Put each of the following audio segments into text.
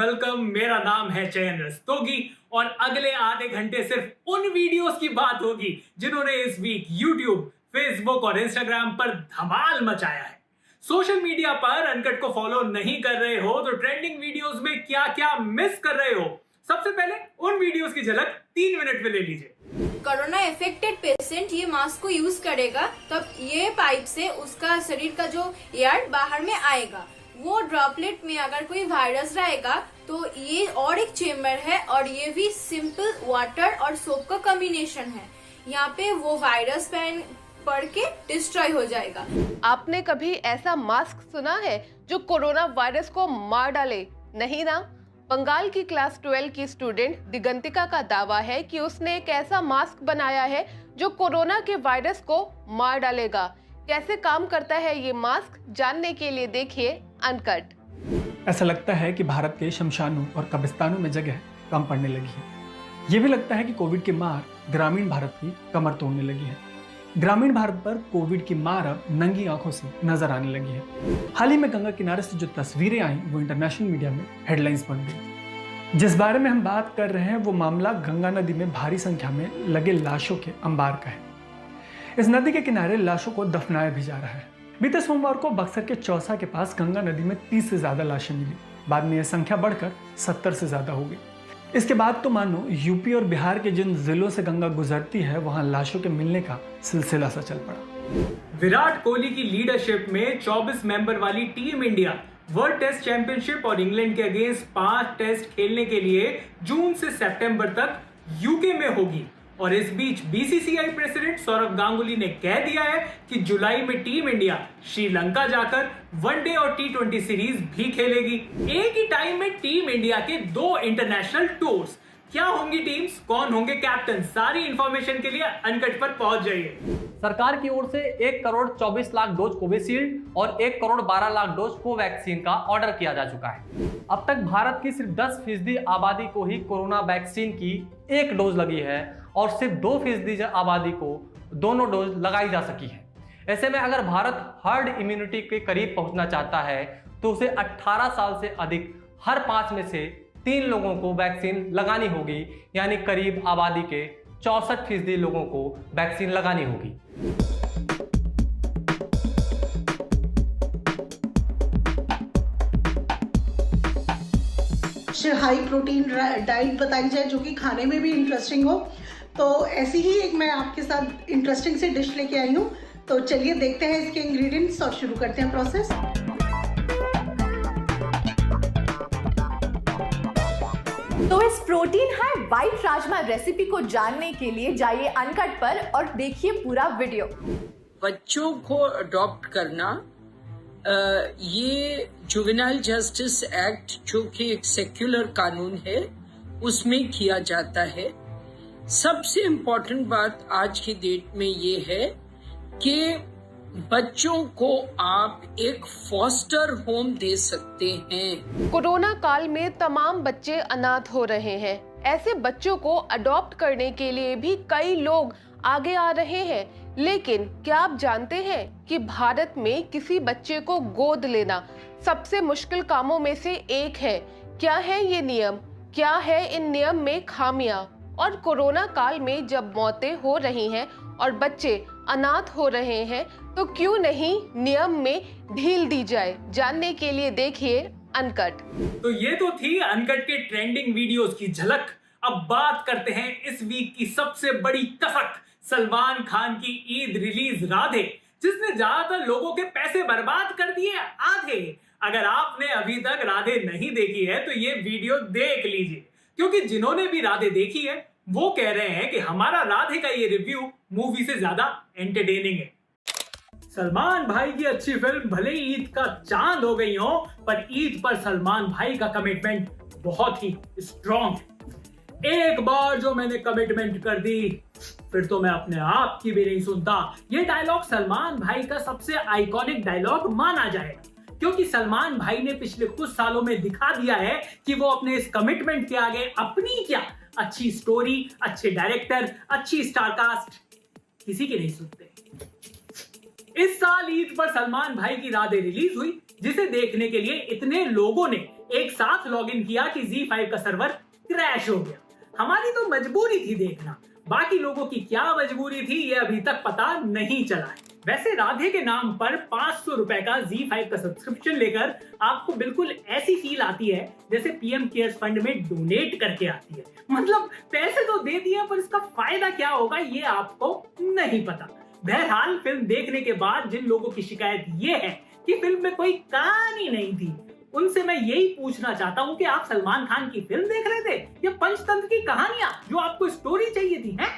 Welcome. मेरा नाम है चयन रस्तोगी और अगले आधे घंटे सिर्फ उन वीडियोस की बात होगी जिन्होंने इस वीक यूट्यूब, फेसबुक और इंस्टाग्राम पर धमाल मचाया है। सोशल मीडिया पर अनकट को फॉलो नहीं कर रहे हो तो ट्रेंडिंग वीडियोस में क्या क्या मिस कर रहे हो, सबसे पहले उन वीडियोस की झलक 3 मिनट में ले लीजिए। कोरोना इफेक्टेड पेशेंट ये मास्क को यूज करेगा तब ये पाइप से उसका शरीर का जो एयर बाहर में आएगा। वो ड्रॉपलेट में अगर कोई वायरस रहेगा तो ये और एक चेम्बर है और ये भी सिंपल वाटर और सोप का कॉम्बिनेशन है। यहाँ पे वो वायरस पड़ के डिस्ट्रॉय हो जाएगा। आपने कभी ऐसा मास्क सुना है जो कोरोना वायरस को मार डाले? नहीं ना। बंगाल की क्लास 12 की स्टूडेंट दिगंतिका का दावा है कि उसने एक ऐसा मास्क बनाया है जो कोरोना के वायरस को मार डालेगा। कैसे काम करता है ये मास्क, जानने के लिए देखिए अनकट। ऐसा लगता है कि भारत के शमशानों और कब्रिस्तानों में जगह कम पड़ने लगी है। ये भी लगता है कि कोविड की मार ग्रामीण भारत की कमर तोड़ने लगी है। ग्रामीण भारत पर कोविड की मार अब नंगी आंखों से नजर आने लगी है। हाल ही में गंगा किनारे से जो तस्वीरें आई वो इंटरनेशनल मीडिया में हेडलाइंस बन गई। जिस बारे में हम बात कर रहे हैं वो मामला गंगा नदी में भारी संख्या में लगे लाशों के अंबार का है। इस नदी के किनारे लाशों को दफनाया भी जा रहा है। बीते सोमवार को बक्सर के चौसा के पास गंगा नदी में 30 से ज्यादा लाशें मिली। बाद में यह संख्या बढ़कर 70 से ज्यादा हो गई। इसके बाद तो मानो यूपी और बिहार के जिन जिलों से गंगा गुजरती है वहां लाशों के मिलने का सिलसिला सा चल पड़ा। विराट कोहली की लीडरशिप में 24 मेंबर वाली team India world test championship और इंग्लैंड के अगेंस्ट 5 टेस्ट खेलने के लिए जून से सितंबर तक यूके में होगी। और इस बीच बीसीसीआई प्रेसिडेंट सौरव गांगुली ने कह दिया है कि जुलाई में टीम इंडिया श्रीलंका जाकर वनडे और T20 सीरीज भी खेलेगी। एक ही टाइम में टीम इंडिया के 2 इंटरनेशनल टूर्स। क्या होंगी टीम्स, कौन होंगे कैप्टन, सारी इंफॉर्मेशन के लिए अनकट पर पहुंच जाइए। सरकार की ओर से 1 करोड़ 24 लाख डोज कोविशील्ड और 1 करोड़ 12 लाख डोज कोवैक्सीन का ऑर्डर किया जा चुका है। अब तक भारत की सिर्फ 10% आबादी को ही कोरोना वैक्सीन की 1 डोज लगी है और सिर्फ 2% आबादी को दोनों डोज लगाई जा सकी है। ऐसे में अगर भारत हर्ड इम्यूनिटी के करीब पहुंचना चाहता है तो उसे 18 साल से अधिक हर 5 में से 3 लोगों को वैक्सीन लगानी होगी, यानी करीब आबादी के 64% लोगों को वैक्सीन लगानी होगी। हाई प्रोटीन डाइट बताई जाए जो कि खाने में भी इंटरेस्टिंग हो, तो ऐसी ही एक मैं आपके साथ इंटरेस्टिंग सी डिश लेके आई हूँ। तो चलिए देखते हैं इसके इंग्रेडिएंट्स और शुरू करते हैं प्रोसेस। तो इस protein high white rajma recipe को जानने के लिए जाइए अनकट पर और देखिए पूरा वीडियो। बच्चों को अडॉप्ट करना, ये जुवेनाइल जस्टिस एक्ट जो कि एक सेक्युलर कानून है उसमें किया जाता है। सबसे इम्पोर्टेंट बात आज की डेट में ये है कि बच्चों को आप एक फॉस्टर होम दे सकते हैं। कोरोना काल में तमाम बच्चे अनाथ हो रहे हैं। ऐसे बच्चों को अडॉप्ट करने के लिए भी कई लोग आगे आ रहे हैं। लेकिन क्या आप जानते हैं कि भारत में किसी बच्चे को गोद लेना सबसे मुश्किल कामों में से एक है? क्या है ये नियम, क्या है इन नियम में खामियां? और कोरोना काल में जब मौतें हो रही हैं और बच्चे अनाथ हो रहे हैं तो क्यों नहीं नियम में ढील दी जाए? जानने के लिए देखिए अनकट। तो ये तो थी अनकट के ट्रेंडिंग वीडियोस की झलक। अब बात करते हैं इस वीक की सबसे बड़ी कसक, सलमान खान की ईद रिलीज राधे, जिसने ज्यादातर लोगों के पैसे बर्बाद कर दिए आधे। अगर आपने अभी तक राधे नहीं देखी है तो ये वीडियो देख लीजिए, क्योंकि जिन्होंने भी राधे देखी है वो कह रहे हैं कि हमारा राधे का ये रिव्यू मूवी से ज्यादा एंटरटेनिंग है। सलमान भाई की अच्छी फिल्म भले ही ईद का चांद हो गई हो, पर ईद पर सलमान भाई का कमिटमेंट बहुत ही स्ट्रॉन्ग है। एक बार जो मैंने कमिटमेंट कर दी फिर तो मैं अपने आप की भी नहीं सुनता। ये डायलॉग सलमान भाई का सबसे आइकॉनिक डायलॉग माना जाएगा, क्योंकि सलमान भाई ने पिछले कुछ सालों में दिखा दिया है कि वो अपने इस कमिटमेंट के आगे अपनी क्या अच्छी स्टोरी, अच्छे डायरेक्टर, अच्छी स्टारकास्ट किसी की नहीं सुनते। इस साल ईद पर सलमान भाई की राधे रिलीज हुई, जिसे देखने के लिए इतने लोगों ने एक साथ लॉगिन किया कि Z5 का सर्वर क्रैश हो गया। हमारी तो मजबूरी थी देखना, बाकी लोगों की क्या मजबूरी थी ये अभी तक पता नहीं चला है। वैसे राधे के नाम पर 500 रुपए का Z5 का सब्सक्रिप्शन लेकर आपको बिल्कुल ऐसी फील आती है जैसे पीएम केयर्स फंड में डोनेट करके आती है। मतलब पैसे तो दे दिए पर इसका फायदा क्या होगा ये आपको नहीं पता। बहरहाल फिल्म देखने के बाद जिन लोगों की शिकायत ये है कि फिल्म में कोई कहानी नहीं थी, उनसे मैं यही पूछना चाहता हूँ कि आप सलमान खान की फिल्म देख रहे थे या पंचतंत्र की कहानियां जो आपको स्टोरी चाहिए थी हैं?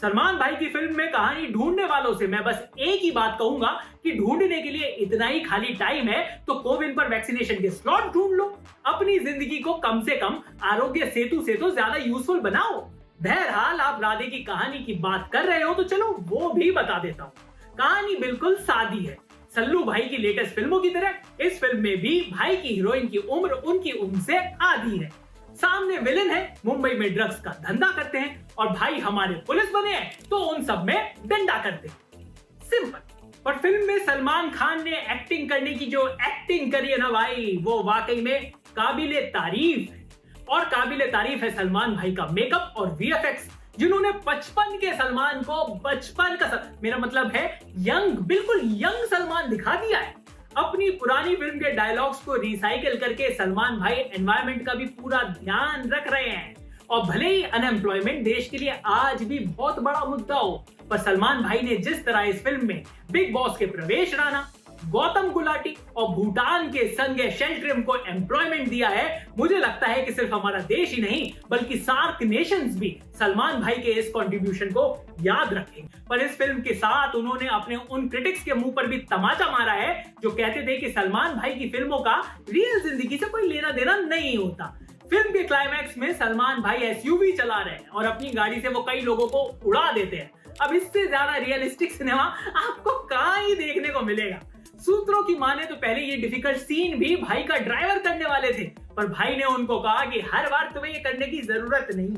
सलमान भाई की फिल्म में कहानी ढूंढने वालों से मैं बस एक ही बात कहूंगा कि ढूंढने के लिए इतना ही खाली टाइम है तो कोविन पर वैक्सीनेशन के स्लॉट ढूंढ लो। अपनी जिंदगी को कम से कम आरोग्य सेतु से तो ज्यादा यूजफुल बनाओ। बहरहाल आप राधे की कहानी की बात कर रहे हो तो चलो वो भी बता देता हूँ। कहानी बिल्कुल सादी है। सल्लू भाई की लेटेस्ट फिल्मों की तरह इस फिल्म में भी भाई की हीरोइन की उम्र उनकी उम्र से आधी है। सामने विलेन है, मुंबई में ड्रग्स का धंधा करते हैं और भाई हमारे पुलिस बने हैं तो उन सब में डंडा करते हैं। सिंपल। पर फिल्म में सलमान खान ने एक्टिंग करने की जो एक्टिंग करी है ना भाई, वो वाकई में काबिले तारीफ है। और काबिले तारीफ है सलमान भाई का मेकअप और वीएफएक्स, जिन्होंने 55 के सलमान को बचपन का मेरा मतलब है यंग, बिल्कुल यंग सलमान दिखा दिया है। अपनी पुरानी फिल्म के डायलॉग्स को रिसाइकिल करके सलमान भाई एनवायरनमेंट का भी पूरा ध्यान रख रहे हैं। और भले ही अनएम्प्लॉयमेंट देश के लिए आज भी बहुत बड़ा मुद्दा हो, पर सलमान भाई ने जिस तरह इस फिल्म में बिग बॉस के प्रवेश राणा, गौतम गुलाटी और भूटान के संजय शेल्ट्रिम को एम्प्लॉयमेंट दिया है, मुझे लगता है कि सिर्फ हमारा देश ही नहीं बल्कि सार्क नेशंस भी सलमान भाई के इस कंट्रीब्यूशन को याद रखेंगे। पर इस फिल्म के साथ उन्होंने अपने उन क्रिटिक्स के मुंह पर भी तमाचा मारा है जो कहते थे कि सलमान भाई की फिल्मों का रियल जिंदगी से कोई लेना देना नहीं होता। फिल्म के क्लाइमैक्स में सलमान भाई एसयूवी चला रहे हैं और अपनी गाड़ी से वो कई लोगों को उड़ा देते हैं। अब इससे ज्यादा रियलिस्टिक सिनेमा आपको कहां ही देखने को मिलेगा। सूत्रों की माने तो पहले ये डिफिकल्ट सीन भी भाई का ड्राइवर करने वाले थे, पर भाई ने उनको कहा कि हर बार तुम्हें ये करने की जरूरत नहीं।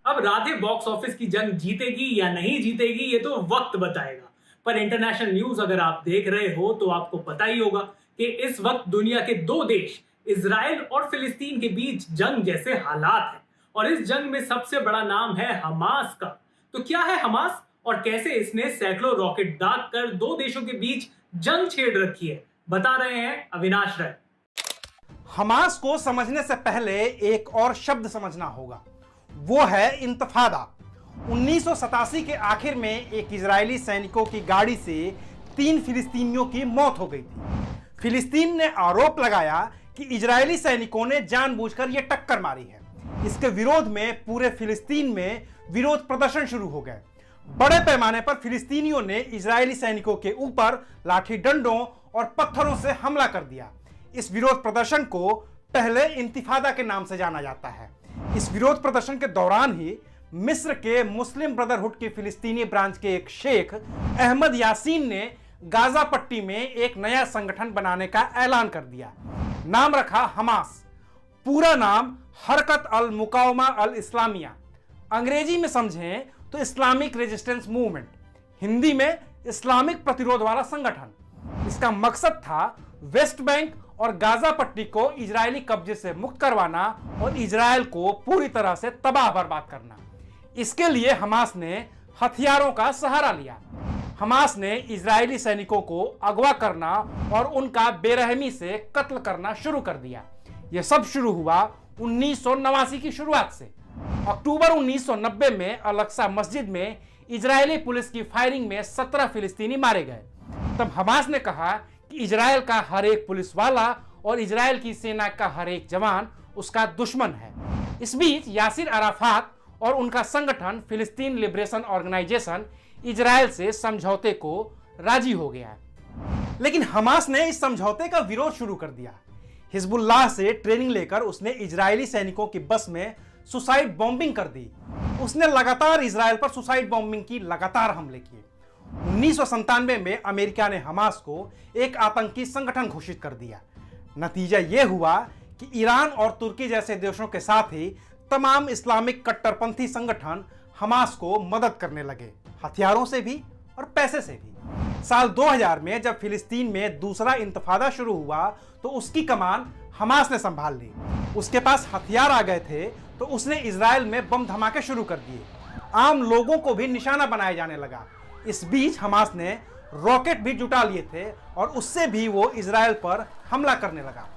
अब राधे बॉक्स ऑफिस की जंग जीतेगी या नहीं जीतेगी ये तो वक्त बताएगा। पर इंटरनेशनल न्यूज अगर आप देख रहे हो तो आपको पता ही होगा कि इस वक्त दुनिया के दो देश इजराइल और फिलिस्तीन के बीच जंग जैसे हालात हैं और इस जंग में सबसे बड़ा नाम है हमास का। तो क्या है हमास और कैसे इसने सैकड़ों रॉकेट दाग कर दो देशों के बीच जंग छेड़ रखी है, बता रहे हैं अविनाश राय। हमास को समझने से पहले एक और शब्द समझना होगा, वो है इंतफादा। 1987 के आखिर में एक इजरायली सैनिकों की गाड़ी से 3 फिलिस्तीनियों की मौत हो गई थी। फिलिस्तीन ने आरोप लगाया कि इजरायली सैनिकों ने जानबूझकर यह टक्कर मारी है। इसके विरोध में पूरे फिलिस्तीन में विरोध प्रदर्शन शुरू हो गए। बड़े पैमाने पर फिलिस्तीनियों ने इजरायली सैनिकों के ऊपर लाठी डंडों और पत्थरों से हमला कर दिया। इस विरोध प्रदर्शन को पहले इंतिफादा के नाम से जाना जाता है। इस विरोध प्रदर्शन के दौरान ही मिस्र के मुस्लिम ब्रदरहुड की फिलिस्तीनी ब्रांच के एक शेख अहमद यासीन ने गाजा पट्टी में एक नया संगठन बनाने का ऐलान कर दिया। नाम रखा हमास। पूरा नाम हरकत अल मुकावमा अल इस्लामिया। अंग्रेजी में समझें तो इस्लामिक रेजिस्टेंस मूवमेंट, हिंदी में इस्लामिक प्रतिरोध वाला संगठन। इसका मकसद था वेस्ट बैंक और गाजा पट्टी को इजरायली कब्जे से मुक्त करवाना और इजरायल को पूरी तरह से तबाह बर्बाद करना। इसके लिए हमास ने हथियारों का सहारा लिया। हमास ने इजरायली सैनिकों को अगवा करना और उनका बेरहमी से कत्ल करना शुरू कर दिया। यह सब शुरू हुआ 1989 की शुरुआत से। अक्टूबर 1990 में अल-अक्सा मस्जिद में इजरायली पुलिस की फायरिंग में 17 फिलिस्तीनी मारे गए। तब हमास ने कहा कि इजरायल का हर एक पुलिस वाला और इजरायल की सेना का हर एक जवान उसका दुश्मन है। इस बीच यासिर अराफात और उनका संगठन फिलिस्तीन लिबरेशन ऑर्गेनाइजेशन इजरायल से समझौते को राजी हो गया। लेकिन हमास ने इस समझौते का विरोध शुरू कर दिया। हिजबुल्लाह से ट्रेनिंग लेकर उसने इजरायली सैनिकों की बस में सुसाइड बॉम्बिंग कर दी। उसने लगातार इजरायल पर सुसाइड बॉम्बिंग की लगातार हमले किए। 1997 में अमेरिका ने हमास को एक आतंकी संगठन घोषित कर दिया। नतीजा यह हुआ कि ईरान और तुर्की जैसे देशों के साथ ही तमाम इस्लामिक कट्टरपंथी संगठन हमास को मदद करने लगे, हथियारों से भी और पैसे से भी। साल 2000 में जब फिलिस्तीन में दूसरा इंतफादा शुरू हुआ तो उसकी कमान हमास ने संभाल ली। उसके पास हथियार आ गए थे तो उसने इजराइल में बम धमाके शुरू कर दिए। आम लोगों को भी निशाना बनाया जाने लगा। इस बीच हमास ने रॉकेट भी जुटा लिए थे और उससे भी वो इजराइल पर हमला करने लगा।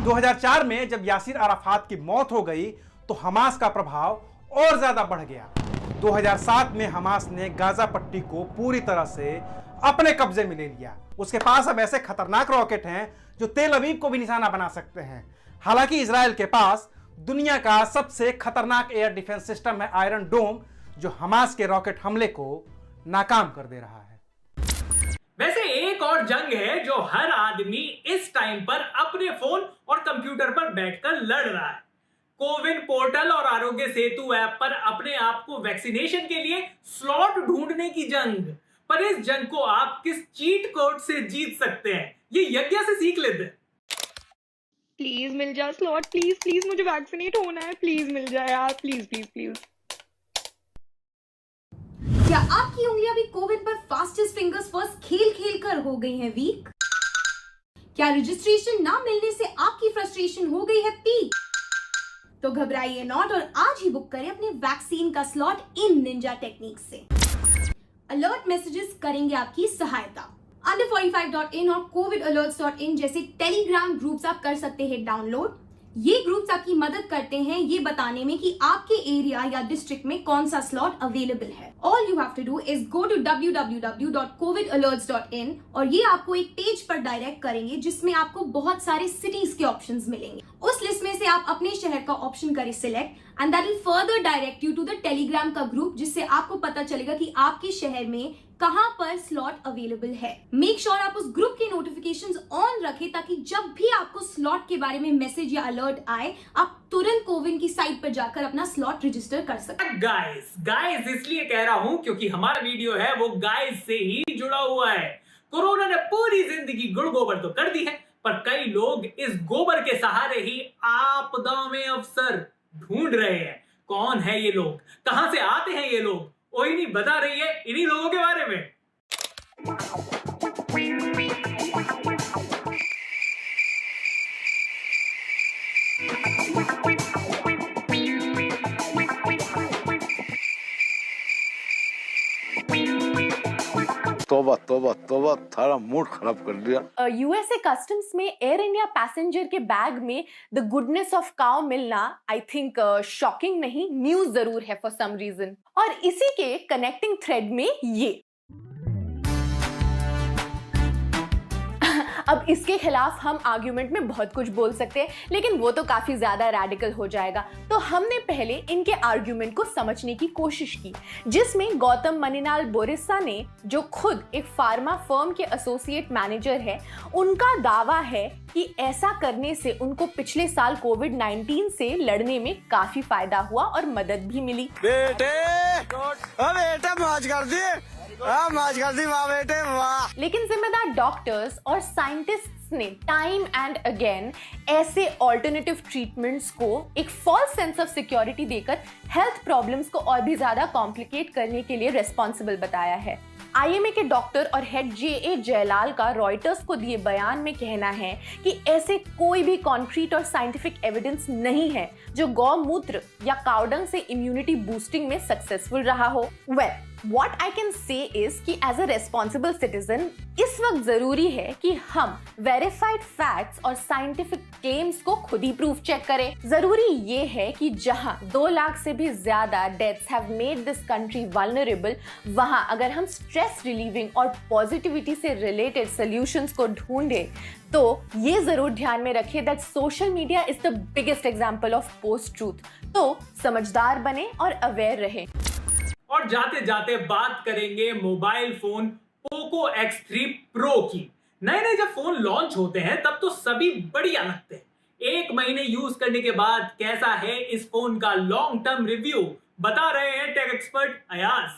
2004 में जब यासिर अराफात की मौत हो गई तो हमास का प्रभाव और ज्यादा बढ़ गया। 2007 में हमास ने गाजा पट्टी को पूरी तरह से अपने कब्जे में ले लिया। उसके पास अब ऐसे खतरनाक रॉकेट हैं जो तेल अवीव को भी निशाना बना सकते हैं। हालांकि इजराइल के पास दुनिया का सबसे खतरनाक एयर डिफेंस सिस्टम है आयरन डोम, जो हमास के रॉकेट हमले को नाकाम कर दे रहा है। वैसे एक और जंग है जो हर आदमी इस टाइम पर अपने फोन और कंप्यूटर पर बैठकर लड़ रहा है। कोविन पोर्टल और आरोग्य सेतु ऐप पर अपने आप को वैक्सीनेशन के लिए स्लॉट ढूंढने की जंग। पर इस जंग को आप किस चीट कोड से जीत सकते हैं, ये यज्ञ से सीख लेते हैं। प्लीज मिल जा स्लॉट, प्लीज प्लीज मुझे वैक्सीनेट होना है, प्लीज मिल जाए यार, प्लीज प्लीज प्लीज। क्या आपकी उंगलियां भी कोविन पर फास्टेस्ट फिंगर्स फर्स्ट खेल खेल कर हो गई हैं वीक? क्या रजिस्ट्रेशन ना मिलने से आपकी फ्रस्ट्रेशन हो गई है पीक? तो घबराइए नॉट और आज ही बुक करें अपने वैक्सीन का स्लॉट इन निंजा टेक्निक से। अलर्ट मैसेजेस करेंगे आपकी सहायता। under45.in और covidalerts.in जैसे टेलीग्राम ग्रुप्स आप कर सकते हैं डाउनलोड। ये ग्रुप्स आपकी मदद करते हैं ये बताने में कि आपके एरिया या डिस्ट्रिक्ट में कौन सा स्लॉट अवेलेबल है। All you have to do is go to www.covidalerts.in और ये आपको एक पेज पर डायरेक्ट करेंगे जिसमें आपको बहुत सारे सिटीज के ऑप्शंस मिलेंगे। उस लिस्ट में से आप अपने शहर का ऑप्शन करें select and that will further direct you to the Telegram का ग्रुप, जिससे आपको पता चलेगा कि आपके शहर में कहां पर स्लॉट अवेलेबल है। मेक श्योर आप उस ग्रुप की नोटिफिकेशंस ऑन रखें ताकि जब भी आपको स्लॉट के बारे में मैसेज या अलर्ट आए आप तुरंत कोविन की साइट पर जाकर अपना स्लॉट रजिस्टर कर सकें। गाइस इसलिए कह रहा हूं क्योंकि हमारा वीडियो है वो गाइस से ही जुड़ा हुआ है। कोरोना ने पूरी जिंदगी गुड़ गोबर तो कर दी है, पर कई लोग इस गोबर के सहारे ही आपदा में अवसर ढूंढ रहे हैं। कौन है ये लोग, कहां से आते हैं ये लोग, कोई नहीं बता रही है इन्हीं लोगों के बारे में। तोबा तोबा तोबा, थारा मूड खराब कर दिया। यूएसए कस्टम्स में एयर इंडिया पैसेंजर के बैग में द गुडनेस ऑफ काउ मिलना आई थिंक शॉकिंग नहीं, न्यूज जरूर है फॉर सम रीजन। और इसी के कनेक्टिंग थ्रेड में ये अब इसके खिलाफ हम आर्ग्यूमेंट में बहुत कुछ बोल सकते हैं, लेकिन वो तो काफी ज्यादा रैडिकल हो जाएगा। तो हमने पहले इनके आर्ग्यूमेंट को समझने की कोशिश की, जिसमें गौतम मनीलाल बोरिसा ने, जो खुद एक फार्मा फर्म के एसोसिएट मैनेजर है, उनका दावा है कि ऐसा करने से उनको पिछले साल कोविड-19 से लड़ने में काफी फायदा हुआ और मदद भी मिली। बेटे मौज कर दी, मौज कर दी वाह बेटे वाह। लेकिन जिम्मेदार डॉक्टर्स और साइंटिस्ट्स ने टाइम एंड अगेन ऐसे ऑल्टरनेटिव ट्रीटमेंट्स को एक फॉल्स सेंस ऑफ सिक्योरिटी देकर हेल्थ प्रॉब्लम्स को और भी ज्यादा कॉम्प्लिकेट करने के लिए रेस्पॉन्सिबल बताया है। आईएमए के डॉक्टर और हेड जे.ए. जयलाल का रॉयटर्स को दिए बयान में कहना है कि ऐसे कोई भी कॉन्क्रीट और साइंटिफिक एविडेंस नहीं है जो गौमूत्र या काउडंग से इम्यूनिटी बूस्टिंग में सक्सेसफुल रहा हो। What I can say is कि as a responsible citizen इस वक्त जरूरी है कि हम verified facts और scientific claims को खुद ही proof check करें। जरूरी ये है कि जहां 2 लाख से भी ज्यादा deaths have made this country vulnerable, वहां अगर हम stress relieving और positivity से related solutions को ढूंढे तो ये जरूर ध्यान में रखिए that social media is the biggest example of post truth। तो समझदार बने और aware रहे। और जाते जाते बात करेंगे mobile phone Poco X3 Pro की। नए नए जब फोन लॉन्च होते हैं तब तो सभी बढ़िया लगते हैं। 1 महीने यूज करने के बाद कैसा है इस फोन का लॉन्ग टर्म रिव्यू, बता रहे हैं टेक एक्सपर्ट अयाज।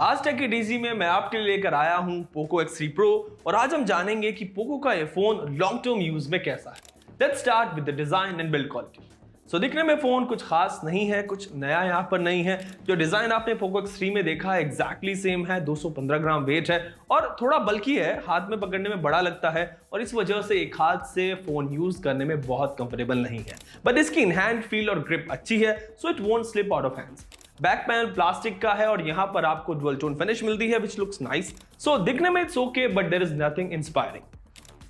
आज टेक की डीजी में मैं आपके लिए लेकर आया हूं पोको X3 Pro और आज हम जानेंगे कि पोको का ये फोन लॉन्ग टर्म यूज में कैसा है। Let's start with the design and build quality. So दिखने में फोन कुछ खास नहीं है, कुछ नया यहाँ पर नहीं है। जो डिजाइन आपने पोको X3 में देखा है एग्जैक्टली सेम है। 215 ग्राम वेट है और थोड़ा बल्कि है, हाथ में पकड़ने में बड़ा लगता है और इस वजह से एक हाथ से फोन यूज करने में बहुत कंफर्टेबल नहीं है। बट इसकी इन हैंड फील और ग्रिप अच्छी है, so it won't slip out of hands. Back panel plastic का है और यहाँ पर आपको डुअल टोन फिनिश मिलती है विच लुक्स नाइस। सो दिखने में it's okay but there is nothing inspiring.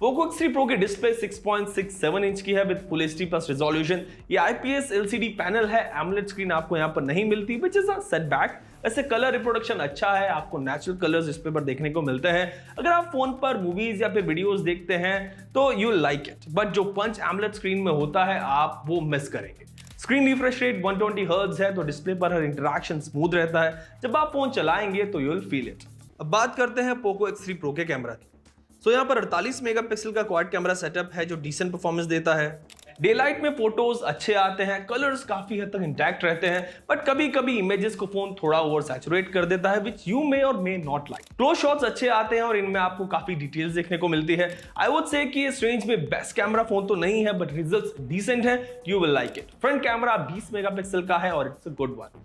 Poco X3 Pro की डिस्प्ले 6.67 इंच की है with full HD plus resolution. ये IPS LCD पैनल है, AMOLED स्क्रीन आपको यहाँ पर नहीं मिलती विच इज अ सेटबैक। वैसे कलर रिप्रोडक्शन अच्छा है, आपको नेचुरल कलर्स इस पर देखने को मिलते हैं। अगर आप फोन पर मूवीज या फिर वीडियोस देखते हैं तो यू लाइक इट, बट जो पंच AMOLED स्क्रीन में होता है आप वो मिस करेंगे। स्क्रीन रिफ्रेश रेट 120 हर्ट्ज है, तो डिस्प्ले पर हर इंटरैक्शन स्मूथ रहता है। जब आप फोन चलाएंगे तो यू विल फील इट। अब बात करते हैं पोको X3 Pro के कैमरा की। सो यहाँ पर 48 मेगापिक्सल का क्वाड कैमरा सेटअप है जो डिसेंट परफॉर्मेंस देता है। डे लाइट में फोटोज अच्छे आते हैं, कलर्स काफी हद तक इंटैक्ट रहते हैं, बट कभी कभी इमेजेस को फोन थोड़ा ओवर सैचुरेट कर देता है विच यू मे और may not like. Close shots अच्छे आते हैं और इनमें आपको काफी डिटेल्स देखने को मिलती है। आई वुड से कि इस रेंज में बेस्ट कैमरा फोन तो नहीं है बट रिजल्ट्स डिसेंट है, you will like it. Front camera 20 megapixel का है और it's a good one.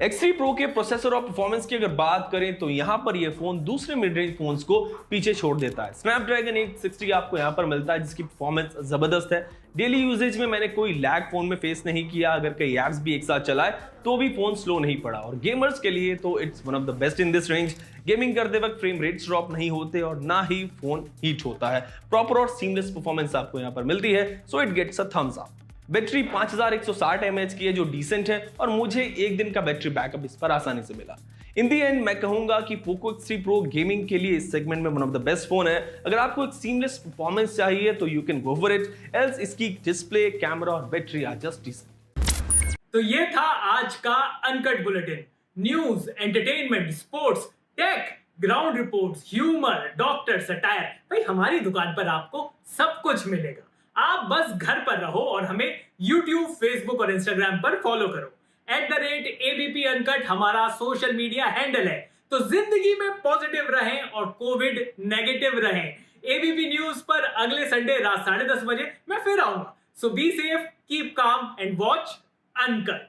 X3 Pro के प्रोसेसर और परफॉर्मेंस की अगर बात करें तो यहाँ पर ये फोन दूसरे मिड रेंज फोन्स को पीछे छोड़ देता है। स्नैपड्रैगन 860 आपको यहाँ पर मिलता है जिसकी परफॉर्मेंस जबरदस्त है। डेली यूजेज में मैंने कोई लैग फोन में फेस नहीं किया, अगर कई एप्स भी एक साथ चलाए तो भी फोन स्लो नहीं पड़ा। और गेमर्स के लिए तो it's one of the best in this range. Gaming करते वक्त फ्रेम रेट्स ड्रॉप नहीं होते और ना ही फोन हीट होता है। प्रॉपर और सीमलेस परफॉर्मेंस आपको यहाँ पर मिलती है, so it gets a thumbs up. Battery 5160 mAh की है जो डिसेंट है और मुझे एक दिन का बैटरी बैकअप इस पर आसानी से मिला। इन दी एंड मैं कहूंगा कि पोको X3 Pro गेमिंग के लिए इस सेगमेंट में one of the best phone है। अगर आपको एक सीमलेस परफॉर्मेंस चाहिए तो you can go for it, else इसकी डिस्प्ले, कैमरा और बैटरी आर जस्ट डिसेंट। तो ये था आज का uncut bulletin. News, entertainment, sports, tech, ground reports, humour, doctor, satire, भाई हमारी दुकान पर आपको सब कुछ मिलेगा। आप बस घर पर रहो और हमें YouTube, Facebook और Instagram पर फॉलो करो। @ABP Uncut हमारा सोशल मीडिया हैंडल है। तो जिंदगी में पॉजिटिव रहें और कोविड नेगेटिव रहें। ABP न्यूज पर अगले संडे रात 10:30 बजे मैं फिर आऊंगा। So be safe, keep calm and watch uncut.